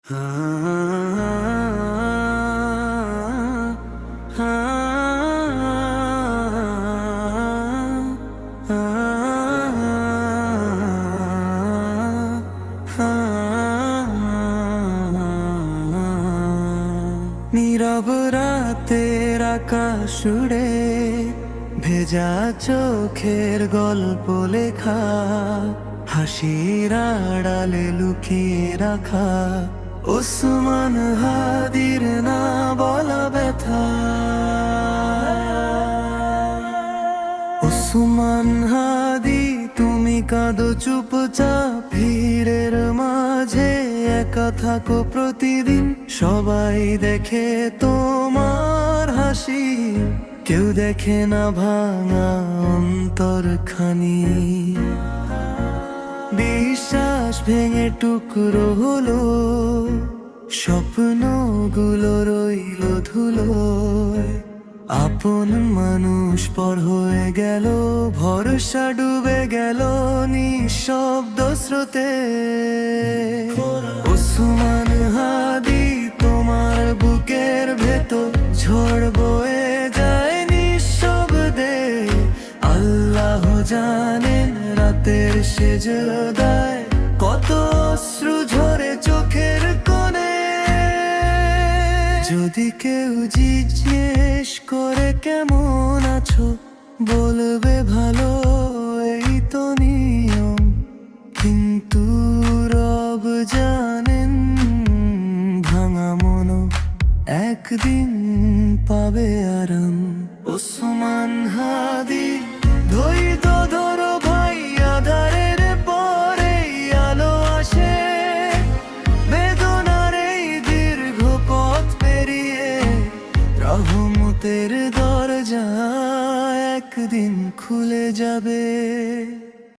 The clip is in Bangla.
নীরব রাতের আকাশ উড়ে ভেজা চোখের গল্প লেখা, হাসির আড়ালে লুকিয়ে রাখা ওসমান হাদির না বলা ব্যথা। ওসমান হাদি, তুমি কাঁদো চুপচাপ ভিড়ের মাঝে, একা থাকো প্রতিদিন, সবাই দেখে তোমার হাসি, কেউ দেখে না ভাঙা অন্তরখানি। বিশ্বাস ভেঙে টুকরো হলো, স্বপ্নগুলো রইল ধুলোয়, আপন মানুষ পর হয়ে গেল, ভরসা ডুবে গেল নিঃশব্দ স্রোতে। ওসমান হাদি, তোমার বুকের ভেতর ঝড় বয়ে যায় নিঃশব্দে, আল্লাহ জানেন রাতের সেজদায় কত অশ্রু ঝরে চোখের কোণে। যদি কেউ জিজ্ঞেস করে কেমন আছো, বলবে ভালো, এই তো নিয়ম, কিন্তু রব জানেন ভাঙা মন একদিন পাবে আরাম। ওসমান হাদি, ধৈর্য ধরো ভাই, আধারের পরে আলো আসে, বেদনার এই দীর্ঘ পথ পেরিয়ে রহমতের দরজা একদিন খুলে যাবে।